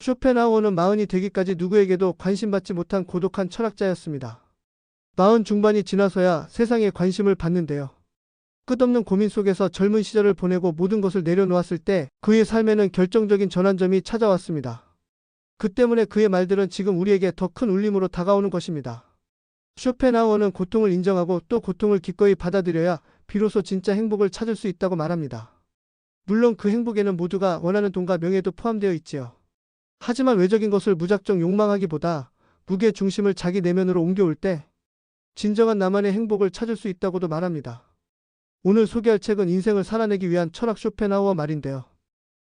쇼펜하우어는 마흔이 되기까지 누구에게도 관심받지 못한 고독한 철학자였습니다. 마흔 중반이 지나서야 세상에 관심을 받는데요. 끝없는 고민 속에서 젊은 시절을 보내고 모든 것을 내려놓았을 때 그의 삶에는 결정적인 전환점이 찾아왔습니다. 그 때문에 그의 말들은 지금 우리에게 더 큰 울림으로 다가오는 것입니다. 쇼펜하우어는 고통을 인정하고 또 고통을 기꺼이 받아들여야 비로소 진짜 행복을 찾을 수 있다고 말합니다. 물론 그 행복에는 모두가 원하는 돈과 명예도 포함되어 있지요. 하지만 외적인 것을 무작정 욕망하기보다 무게 중심을 자기 내면으로 옮겨올 때 진정한 나만의 행복을 찾을 수 있다고도 말합니다. 오늘 소개할 책은 인생을 살아내기 위한 철학 쇼펜하우어 말인데요.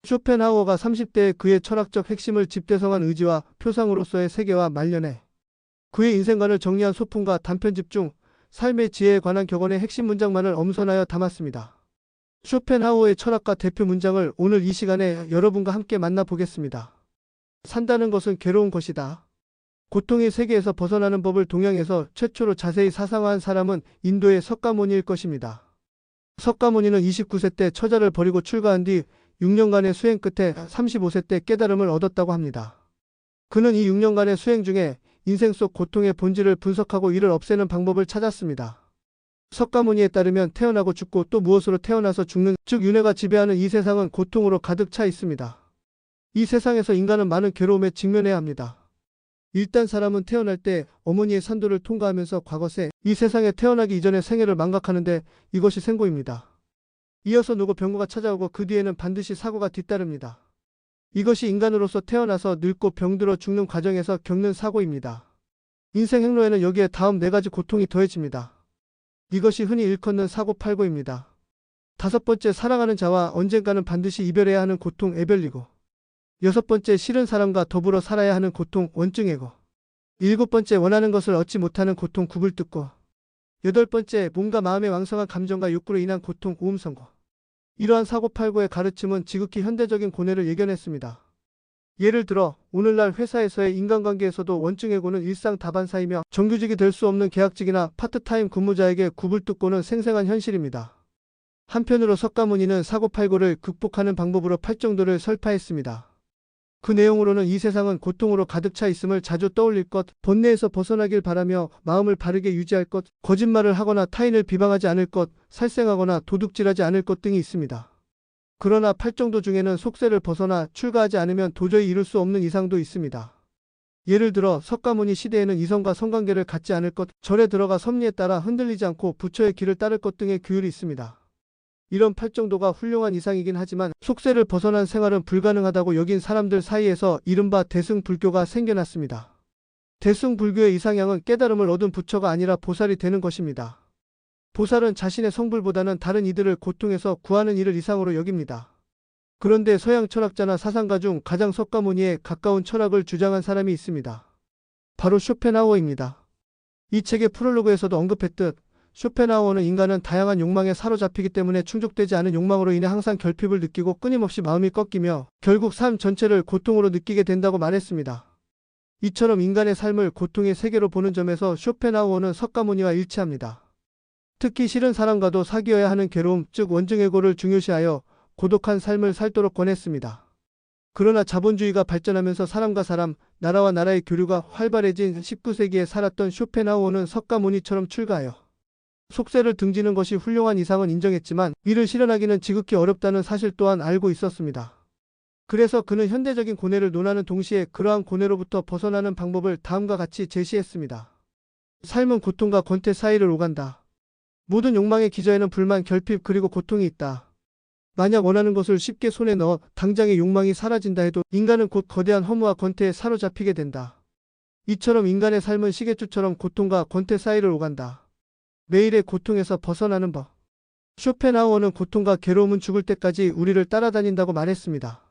쇼펜하우어가 30대에 그의 철학적 핵심을 집대성한 의지와 표상으로서의 세계와 말년에 그의 인생관을 정리한 소품과 단편집 중 삶의 지혜에 관한 격언의 핵심 문장만을 엄선하여 담았습니다. 쇼펜하우어의 철학과 대표 문장을 오늘 이 시간에 여러분과 함께 만나보겠습니다. 산다는 것은 괴로운 것이다. 고통의 세계에서 벗어나는 법을 동양에서 최초로 자세히 사상화한 사람은 인도의 석가모니일 것입니다. 석가모니는 29세 때 처자를 버리고 출가한 뒤 6년간의 수행 끝에 35세 때 깨달음을 얻었다고 합니다. 그는 이 6년간의 수행 중에 인생 속 고통의 본질을 분석하고 이를 없애는 방법을 찾았습니다. 석가모니에 따르면 태어나고 죽고 또 무엇으로 태어나서 죽는, 즉 윤회가 지배하는 이 세상은 고통으로 가득 차 있습니다. 이 세상에서 인간은 많은 괴로움에 직면해야 합니다. 일단 사람은 태어날 때 어머니의 산도를 통과하면서 과거세, 이 세상에 태어나기 이전의 생애를 망각하는데 이것이 생고입니다. 이어서 노고 병고가 찾아오고 그 뒤에는 반드시 사고가 뒤따릅니다. 이것이 인간으로서 태어나서 늙고 병들어 죽는 과정에서 겪는 사고입니다. 인생 행로에는 여기에 다음 4가지 고통이 더해집니다. 이것이 흔히 일컫는 사고팔고입니다. 5번째, 사랑하는 자와 언젠가는 반드시 이별해야 하는 고통 애별리고, 6번째, 싫은 사람과 더불어 살아야 하는 고통 원증애고, 7번째, 원하는 것을 얻지 못하는 고통 구불뜯고, 8번째, 몸과 마음의 왕성한 감정과 욕구로 인한 고통 오음선고. 이러한 사고팔고의 가르침은 지극히 현대적인 고뇌를 예견했습니다. 예를 들어 오늘날 회사에서의 인간관계에서도 원증애고는 일상 다반사이며 정규직이 될 수 없는 계약직이나 파트타임 근무자에게 구불뜯고는 생생한 현실입니다. 한편으로 석가모니는 사고팔고를 극복하는 방법으로 8정도를 설파했습니다. 그 내용으로는 이 세상은 고통으로 가득 차 있음을 자주 떠올릴 것, 번뇌에서 벗어나길 바라며 마음을 바르게 유지할 것, 거짓말을 하거나 타인을 비방하지 않을 것, 살생하거나 도둑질하지 않을 것 등이 있습니다. 그러나 8정도 중에는 속세를 벗어나 출가하지 않으면 도저히 이룰 수 없는 이상도 있습니다. 예를 들어 석가모니 시대에는 이성과 성관계를 갖지 않을 것, 절에 들어가 섭리에 따라 흔들리지 않고 부처의 길을 따를 것 등의 규율이 있습니다. 이런 8정도가 훌륭한 이상이긴 하지만 속세를 벗어난 생활은 불가능하다고 여긴 사람들 사이에서 이른바 대승불교가 생겨났습니다. 대승불교의 이상향은 깨달음을 얻은 부처가 아니라 보살이 되는 것입니다. 보살은 자신의 성불보다는 다른 이들을 고통에서 구하는 일을 이상으로 여깁니다. 그런데 서양 철학자나 사상가 중 가장 석가모니에 가까운 철학을 주장한 사람이 있습니다. 바로 쇼펜하우어입니다. 이 책의 프롤로그에서도 언급했듯 쇼펜하우어는 인간은 다양한 욕망에 사로잡히기 때문에 충족되지 않은 욕망으로 인해 항상 결핍을 느끼고 끊임없이 마음이 꺾이며 결국 삶 전체를 고통으로 느끼게 된다고 말했습니다. 이처럼 인간의 삶을 고통의 세계로 보는 점에서 쇼펜하우어는 석가모니와 일치합니다. 특히 싫은 사람과도 사귀어야 하는 괴로움, 즉 원증애고를 중요시하여 고독한 삶을 살도록 권했습니다. 그러나 자본주의가 발전하면서 사람과 사람, 나라와 나라의 교류가 활발해진 19세기에 살았던 쇼펜하우어는 석가모니처럼 출가하여 속세를 등지는 것이 훌륭한 이상은 인정했지만 이를 실현하기는 지극히 어렵다는 사실 또한 알고 있었습니다. 그래서 그는 현대적인 고뇌를 논하는 동시에 그러한 고뇌로부터 벗어나는 방법을 다음과 같이 제시했습니다. 삶은 고통과 권태 사이를 오간다. 모든 욕망의 기저에는 불만, 결핍 그리고 고통이 있다. 만약 원하는 것을 쉽게 손에 넣어 당장의 욕망이 사라진다 해도 인간은 곧 거대한 허무와 권태에 사로잡히게 된다. 이처럼 인간의 삶은 시계추처럼 고통과 권태 사이를 오간다. 매일의 고통에서 벗어나는 법. 쇼펜하우어는 고통과 괴로움은 죽을 때까지 우리를 따라다닌다고 말했습니다.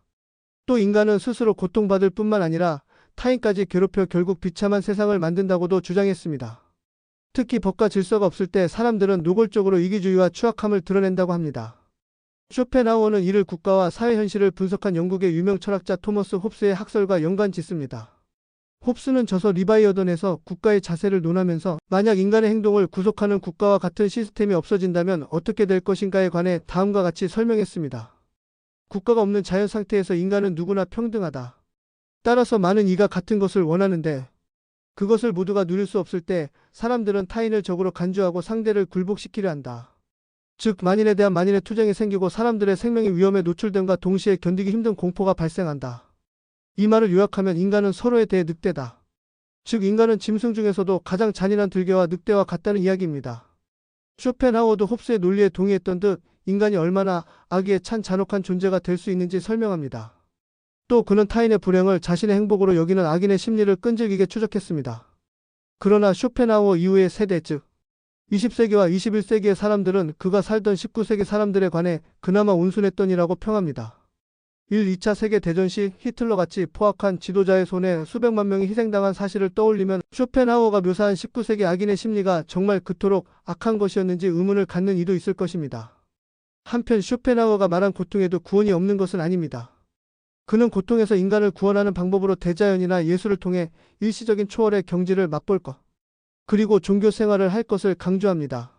또 인간은 스스로 고통받을 뿐만 아니라 타인까지 괴롭혀 결국 비참한 세상을 만든다고도 주장했습니다. 특히 법과 질서가 없을 때 사람들은 노골적으로 이기주의와 추악함을 드러낸다고 합니다. 쇼펜하우어는 이를 국가와 사회 현실을 분석한 영국의 유명 철학자 토머스 홉스의 학설과 연관짓습니다. 홉스는 저서 리바이어던에서 국가의 자세를 논하면서 만약 인간의 행동을 구속하는 국가와 같은 시스템이 없어진다면 어떻게 될 것인가에 관해 다음과 같이 설명했습니다. 국가가 없는 자연 상태에서 인간은 누구나 평등하다. 따라서 많은 이가 같은 것을 원하는데 그것을 모두가 누릴 수 없을 때 사람들은 타인을 적으로 간주하고 상대를 굴복시키려 한다. 즉 만인에 대한 만인의 투쟁이 생기고 사람들의 생명이 위험에 노출됨과 동시에 견디기 힘든 공포가 발생한다. 이 말을 요약하면 인간은 서로에 대해 늑대다. 즉 인간은 짐승 중에서도 가장 잔인한 들개와 늑대와 같다는 이야기입니다. 쇼펜하우어도 홉스의 논리에 동의했던 듯 인간이 얼마나 악의에 찬 잔혹한 존재가 될 수 있는지 설명합니다. 또 그는 타인의 불행을 자신의 행복으로 여기는 악인의 심리를 끈질기게 추적했습니다. 그러나 쇼펜하우어 이후의 세대 즉 20세기와 21세기의 사람들은 그가 살던 19세기 사람들에 관해 그나마 온순했더니라고 평합니다. 1, 2차 세계대전 시 히틀러같이 포악한 지도자의 손에 수백만 명이 희생당한 사실을 떠올리면 쇼펜하우어가 묘사한 19세기 악인의 심리가 정말 그토록 악한 것이었는지 의문을 갖는 이도 있을 것입니다. 한편 쇼펜하우어가 말한 고통에도 구원이 없는 것은 아닙니다. 그는 고통에서 인간을 구원하는 방법으로 대자연이나 예술을 통해 일시적인 초월의 경지를 맛볼 것, 그리고 종교 생활을 할 것을 강조합니다.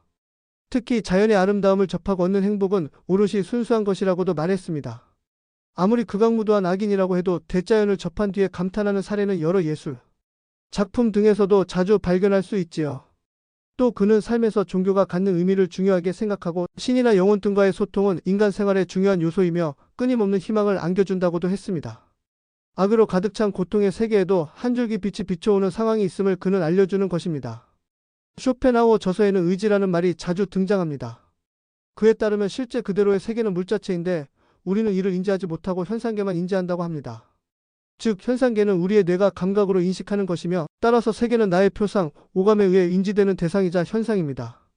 특히 자연의 아름다움을 접하고 얻는 행복은 오롯이 순수한 것이라고도 말했습니다. 아무리 극악무도한 악인이라고 해도 대자연을 접한 뒤에 감탄하는 사례는 여러 예술, 작품 등에서도 자주 발견할 수 있지요. 또 그는 삶에서 종교가 갖는 의미를 중요하게 생각하고 신이나 영혼 등과의 소통은 인간 생활의 중요한 요소이며 끊임없는 희망을 안겨준다고도 했습니다. 악으로 가득 찬 고통의 세계에도 한 줄기 빛이 비춰오는 상황이 있음을 그는 알려주는 것입니다. 쇼펜하우어 저서에는 의지라는 말이 자주 등장합니다. 그에 따르면 실제 그대로의 세계는 물자체인데 우리는 이를 인지하지 못하고 현상계만 인지한다고 합니다. 즉 현상계는 우리의 뇌가 감각으로 인식하는 것이며 따라서 세계는 나의 표상, 오감에 의해 인지되는 대상이자 현상입니다.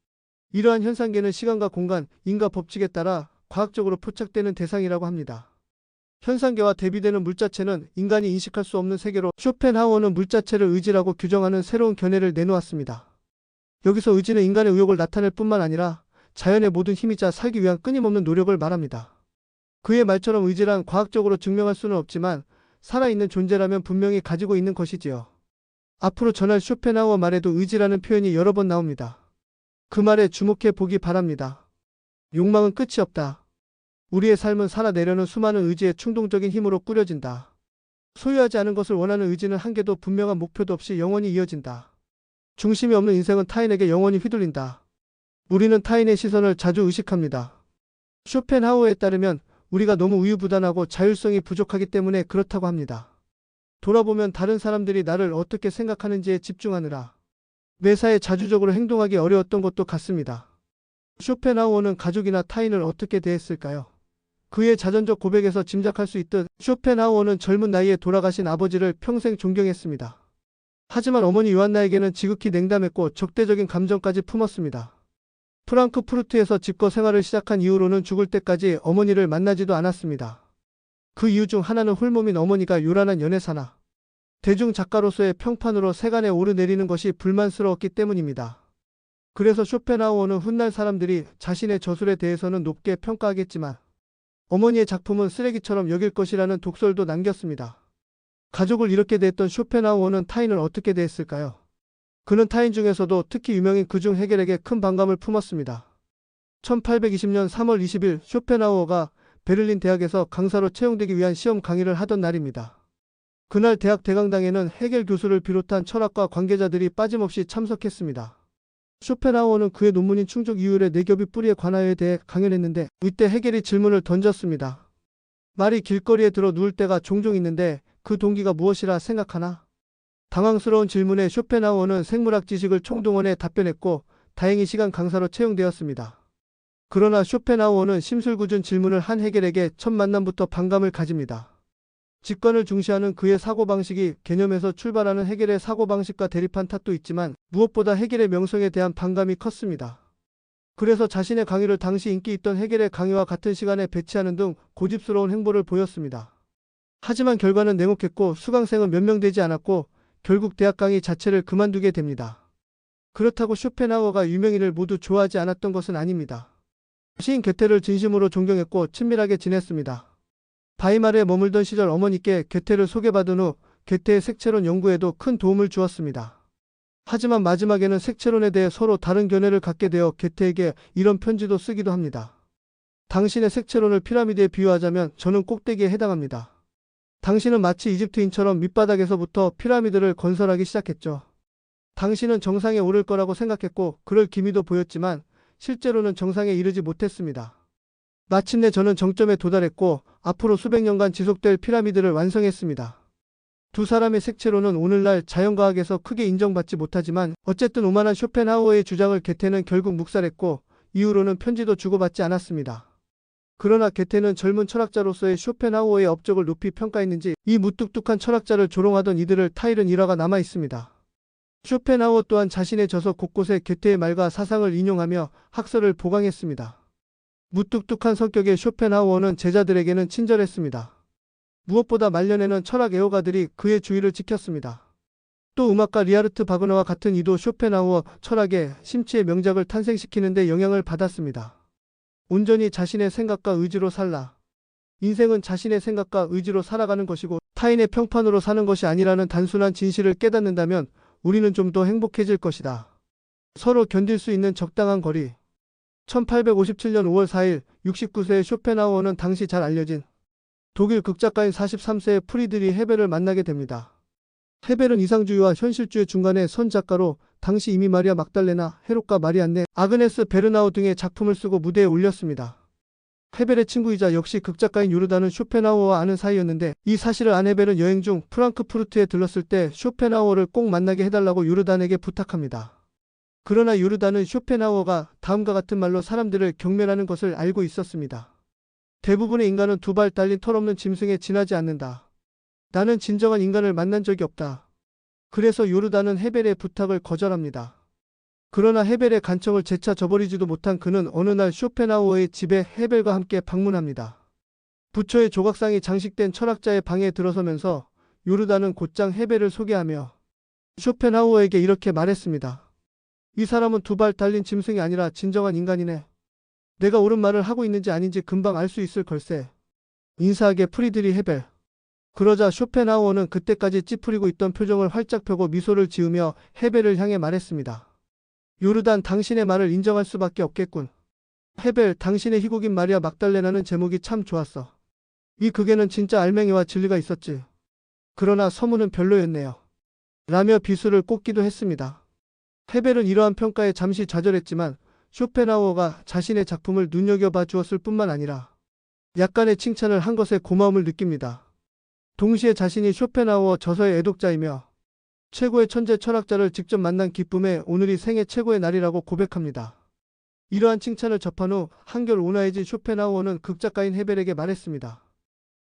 이러한 현상계는 시간과 공간, 인과 법칙에 따라 과학적으로 포착되는 대상이라고 합니다. 현상계와 대비되는 물자체는 인간이 인식할 수 없는 세계로 쇼펜하우어는 물자체를 의지라고 규정하는 새로운 견해를 내놓았습니다. 여기서 의지는 인간의 의욕을 나타낼 뿐만 아니라 자연의 모든 힘이자 살기 위한 끊임없는 노력을 말합니다. 그의 말처럼 의지란 과학적으로 증명할 수는 없지만 살아있는 존재라면 분명히 가지고 있는 것이지요. 앞으로 전할 쇼펜하우어 말에도 의지라는 표현이 여러 번 나옵니다. 그 말에 주목해 보기 바랍니다. 욕망은 끝이 없다. 우리의 삶은 살아내려는 수많은 의지의 충동적인 힘으로 꾸려진다. 소유하지 않은 것을 원하는 의지는 한계도 분명한 목표도 없이 영원히 이어진다. 중심이 없는 인생은 타인에게 영원히 휘둘린다. 우리는 타인의 시선을 자주 의식합니다. 쇼펜하우어에 따르면 우리가 너무 우유부단하고 자율성이 부족하기 때문에 그렇다고 합니다. 돌아보면 다른 사람들이 나를 어떻게 생각하는지에 집중하느라 매사에 자주적으로 행동하기 어려웠던 것도 같습니다. 쇼펜하우어는 가족이나 타인을 어떻게 대했을까요? 그의 자전적 고백에서 짐작할 수 있듯 쇼펜하우어는 젊은 나이에 돌아가신 아버지를 평생 존경했습니다. 하지만 어머니 요한나에게는 지극히 냉담했고 적대적인 감정까지 품었습니다. 프랑크푸르트에서 집거 생활을 시작한 이후로는 죽을 때까지 어머니를 만나지도 않았습니다. 그 이유 중 하나는 홀몸인 어머니가 요란한 연애사나 대중작가로서의 평판으로 세간에 오르내리는 것이 불만스러웠기 때문입니다. 그래서 쇼펜하우어는 훗날 사람들이 자신의 저술에 대해서는 높게 평가하겠지만 어머니의 작품은 쓰레기처럼 여길 것이라는 독설도 남겼습니다. 가족을 이렇게 대했던 쇼펜하우어는 타인을 어떻게 대했을까요? 그는 타인 중에서도 특히 유명인 그중 헤겔에게 큰 반감을 품었습니다. 1820년 3월 20일 쇼펜하우어가 베를린 대학에서 강사로 채용되기 위한 시험 강의를 하던 날입니다. 그날 대학 대강당에는 헤겔 교수를 비롯한 철학과 관계자들이 빠짐없이 참석했습니다. 쇼펜하우어는 그의 논문인 충족 이율의 네 겹이 뿌리의 관하여에 대해 강연했는데 이때 헤겔이 질문을 던졌습니다. 말이 길거리에 들어 누울 때가 종종 있는데 그 동기가 무엇이라 생각하나? 당황스러운 질문에 쇼펜하우어는 생물학 지식을 총동원해 답변했고 다행히 시간 강사로 채용되었습니다. 그러나 쇼펜하우어는 심술궂은 질문을 한 헤겔에게 첫 만남부터 반감을 가집니다. 직관을 중시하는 그의 사고방식이 개념에서 출발하는 헤겔의 사고방식과 대립한 탓도 있지만 무엇보다 헤겔의 명성에 대한 반감이 컸습니다. 그래서 자신의 강의를 당시 인기 있던 헤겔의 강의와 같은 시간에 배치하는 등 고집스러운 행보를 보였습니다. 하지만 결과는 냉혹했고 수강생은 몇 명 되지 않았고 결국 대학 강의 자체를 그만두게 됩니다. 그렇다고 쇼펜하우어가 유명인을 모두 좋아하지 않았던 것은 아닙니다. 시인 괴테를 진심으로 존경했고 친밀하게 지냈습니다. 바이마르에 머물던 시절 어머니께 괴테를 소개받은 후 괴테의 색채론 연구에도 큰 도움을 주었습니다. 하지만 마지막에는 색채론에 대해 서로 다른 견해를 갖게 되어 괴테에게 이런 편지도 쓰기도 합니다. 당신의 색채론을 피라미드에 비유하자면 저는 꼭대기에 해당합니다. 당신은 마치 이집트인처럼 밑바닥에서부터 피라미드를 건설하기 시작했죠. 당신은 정상에 오를 거라고 생각했고 그럴 기미도 보였지만 실제로는 정상에 이르지 못했습니다. 마침내 저는 정점에 도달했고 앞으로 수백 년간 지속될 피라미드를 완성했습니다. 두 사람의 색채로는 오늘날 자연과학에서 크게 인정받지 못하지만 어쨌든 오만한 쇼펜하우어의 주장을 게테는 결국 묵살했고 이후로는 편지도 주고받지 않았습니다. 그러나 게테는 젊은 철학자로서의 쇼펜하우어의 업적을 높이 평가했는지 이 무뚝뚝한 철학자를 조롱하던 이들을 타이른 일화가 남아 있습니다. 쇼펜하우어 또한 자신의 저서 곳곳에 게테의 말과 사상을 인용하며 학설을 보강했습니다. 무뚝뚝한 성격의 쇼펜하우어는 제자들에게는 친절했습니다. 무엇보다 말년에는 철학 애호가들이 그의 주의를 지켰습니다. 또 음악가 리하르트 바그너와 같은 이도 쇼펜하우어 철학의 심취의 명작을 탄생시키는 데 영향을 받았습니다. 온전히 자신의 생각과 의지로 살라. 인생은 자신의 생각과 의지로 살아가는 것이고 타인의 평판으로 사는 것이 아니라는 단순한 진실을 깨닫는다면 우리는 좀 더 행복해질 것이다. 서로 견딜 수 있는 적당한 거리. 1857년 5월 4일 69세의 쇼펜하우어는 당시 잘 알려진 독일 극작가인 43세의 프리드리 헤벨을 만나게 됩니다. 헤벨은 이상주의와 현실주의 중간의 선 작가로 당시 이미 마리아 막달레나, 헤롯과 마리안네, 아그네스 베르나우 등의 작품을 쓰고 무대에 올렸습니다. 헤벨의 친구이자 역시 극작가인 요르단은 쇼펜하우어와 아는 사이였는데 이 사실을 안 헤벨은 여행 중 프랑크푸르트에 들렀을 때 쇼펜하우어를 꼭 만나게 해달라고 요르단에게 부탁합니다. 그러나 요르단은 쇼펜하우어가 다음과 같은 말로 사람들을 경멸하는 것을 알고 있었습니다. 대부분의 인간은 두 발 달린 털없는 짐승에 지나지 않는다. 나는 진정한 인간을 만난 적이 없다. 그래서 요르단은 헤벨의 부탁을 거절합니다. 그러나 헤벨의 간청을 재차 저버리지도 못한 그는 어느 날 쇼펜하우어의 집에 헤벨과 함께 방문합니다. 부처의 조각상이 장식된 철학자의 방에 들어서면서 요르단은 곧장 헤벨을 소개하며 쇼펜하우어에게 이렇게 말했습니다. 이 사람은 두 발 달린 짐승이 아니라 진정한 인간이네. 내가 옳은 말을 하고 있는지 아닌지 금방 알 수 있을 걸세. 인사하게 프리드리 헤벨. 그러자 쇼펜하우어는 그때까지 찌푸리고 있던 표정을 활짝 펴고 미소를 지으며 헤벨을 향해 말했습니다. 요르단, 당신의 말을 인정할 수밖에 없겠군. 헤벨, 당신의 희곡인 마리아 막달레나는 제목이 참 좋았어. 이 극에는 진짜 알맹이와 진리가 있었지. 그러나 서문은 별로였네요. 라며 비수를 꽂기도 했습니다. 헤벨은 이러한 평가에 잠시 좌절했지만 쇼펜하우어가 자신의 작품을 눈여겨봐 주었을 뿐만 아니라 약간의 칭찬을 한 것에 고마움을 느낍니다. 동시에 자신이 쇼펜하우어 저서의 애독자이며 최고의 천재 철학자를 직접 만난 기쁨에 오늘이 생애 최고의 날이라고 고백합니다. 이러한 칭찬을 접한 후 한결 온화해진 쇼펜하우어는 극작가인 헤벨에게 말했습니다.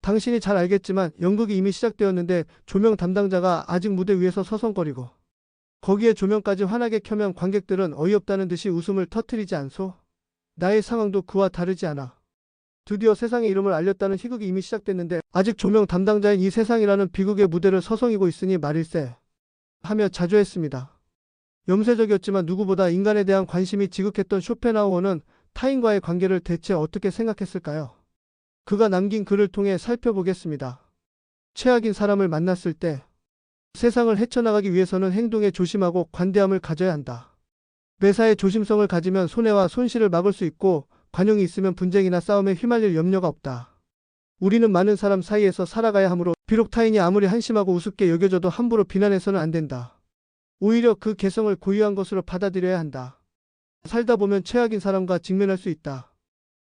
당신이 잘 알겠지만 연극이 이미 시작되었는데 조명 담당자가 아직 무대 위에서 서성거리고 거기에 조명까지 환하게 켜면 관객들은 어이없다는 듯이 웃음을 터뜨리지 않소? 나의 상황도 그와 다르지 않아. 드디어 세상에 이름을 알렸다는 희극이 이미 시작됐는데 아직 조명 담당자인 이 세상이라는 비극의 무대를 서성이고 있으니 말일세. 하며 자조했습니다. 염세적이었지만 누구보다 인간에 대한 관심이 지극했던 쇼펜하우어는 타인과의 관계를 대체 어떻게 생각했을까요? 그가 남긴 글을 통해 살펴보겠습니다. 최악인 사람을 만났을 때 세상을 헤쳐나가기 위해서는 행동에 조심하고 관대함을 가져야 한다. 매사에 조심성을 가지면 손해와 손실을 막을 수 있고 관용이 있으면 분쟁이나 싸움에 휘말릴 염려가 없다. 우리는 많은 사람 사이에서 살아가야 하므로 비록 타인이 아무리 한심하고 우습게 여겨져도 함부로 비난해서는 안 된다. 오히려 그 개성을 고유한 것으로 받아들여야 한다. 살다 보면 최악인 사람과 직면할 수 있다.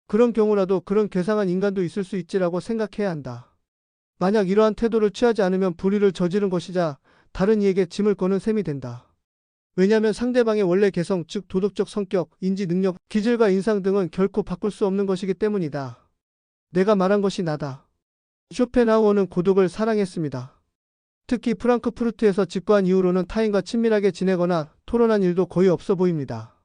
그런 경우라도 그런 괴상한 인간도 있을 수 있지라고 생각해야 한다. 만약 이러한 태도를 취하지 않으면 불의를 저지른 것이자 다른 이에게 짐을 거는 셈이 된다. 왜냐하면 상대방의 원래 개성, 즉 도덕적 성격, 인지 능력, 기질과 인상 등은 결코 바꿀 수 없는 것이기 때문이다. 내가 말한 것이 나다. 쇼펜하우어는 고독을 사랑했습니다. 특히 프랑크푸르트에서 직과한 이후로는 타인과 친밀하게 지내거나 토론한 일도 거의 없어 보입니다.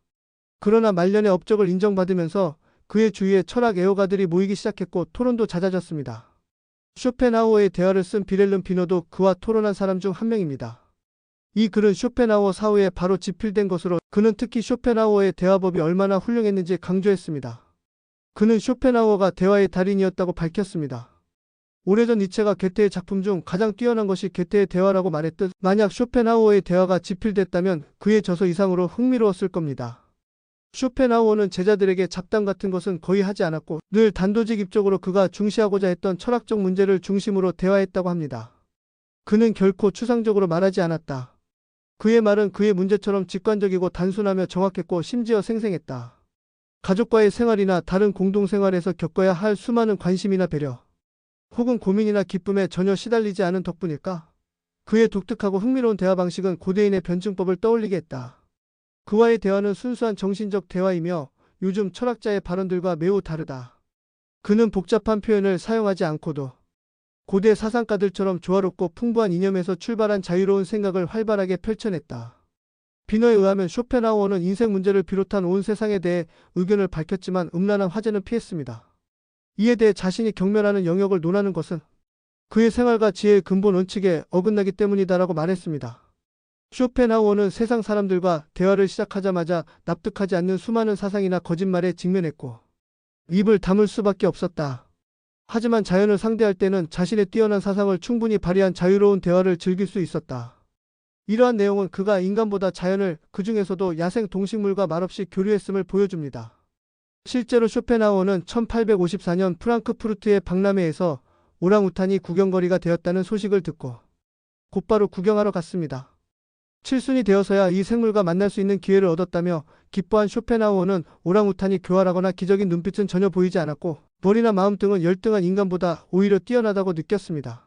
그러나 말년의 업적을 인정받으면서 그의 주위에 철학 애호가들이 모이기 시작했고 토론도 잦아졌습니다. 쇼펜하우어의 대화를 쓴 비렐름 비너도 그와 토론한 사람 중 한 명입니다. 이 글은 쇼펜하우어 사후에 바로 집필된 것으로 그는 특히 쇼펜하우어의 대화법이 얼마나 훌륭했는지 강조했습니다. 그는 쇼펜하우어가 대화의 달인이었다고 밝혔습니다. 오래전 니체가 게테의 작품 중 가장 뛰어난 것이 게테의 대화라고 말했듯 만약 쇼펜하우어의 대화가 집필됐다면 그의 저서 이상으로 흥미로웠을 겁니다. 쇼펜하우어는 제자들에게 잡담 같은 것은 거의 하지 않았고 늘 단도직입적으로 그가 중시하고자 했던 철학적 문제를 중심으로 대화했다고 합니다. 그는 결코 추상적으로 말하지 않았다. 그의 말은 그의 문제처럼 직관적이고 단순하며 정확했고 심지어 생생했다. 가족과의 생활이나 다른 공동생활에서 겪어야 할 수많은 관심이나 배려, 혹은 고민이나 기쁨에 전혀 시달리지 않은 덕분일까? 그의 독특하고 흥미로운 대화 방식은 고대인의 변증법을 떠올리게 했다. 그와의 대화는 순수한 정신적 대화이며 요즘 철학자의 발언들과 매우 다르다. 그는 복잡한 표현을 사용하지 않고도 고대 사상가들처럼 조화롭고 풍부한 이념에서 출발한 자유로운 생각을 활발하게 펼쳐냈다. 비너에 의하면 쇼펜하우어는 인생 문제를 비롯한 온 세상에 대해 의견을 밝혔지만 음란한 화제는 피했습니다. 이에 대해 자신이 경멸하는 영역을 논하는 것은 그의 생활과 지혜의 근본 원칙에 어긋나기 때문이다라고 말했습니다. 쇼펜하우어는 세상 사람들과 대화를 시작하자마자 납득하지 않는 수많은 사상이나 거짓말에 직면했고 입을 다물 수밖에 없었다. 하지만 자연을 상대할 때는 자신의 뛰어난 사상을 충분히 발휘한 자유로운 대화를 즐길 수 있었다. 이러한 내용은 그가 인간보다 자연을, 그 중에서도 야생 동식물과 말없이 교류했음을 보여줍니다. 실제로 쇼펜하우어는 1854년 프랑크푸르트의 박람회에서 오랑우탄이 구경거리가 되었다는 소식을 듣고 곧바로 구경하러 갔습니다. 칠순이 되어서야 이 생물과 만날 수 있는 기회를 얻었다며 기뻐한 쇼펜하우어는 오랑우탄이 교활하거나 기적인 눈빛은 전혀 보이지 않았고 머리나 마음 등은 열등한 인간보다 오히려 뛰어나다고 느꼈습니다.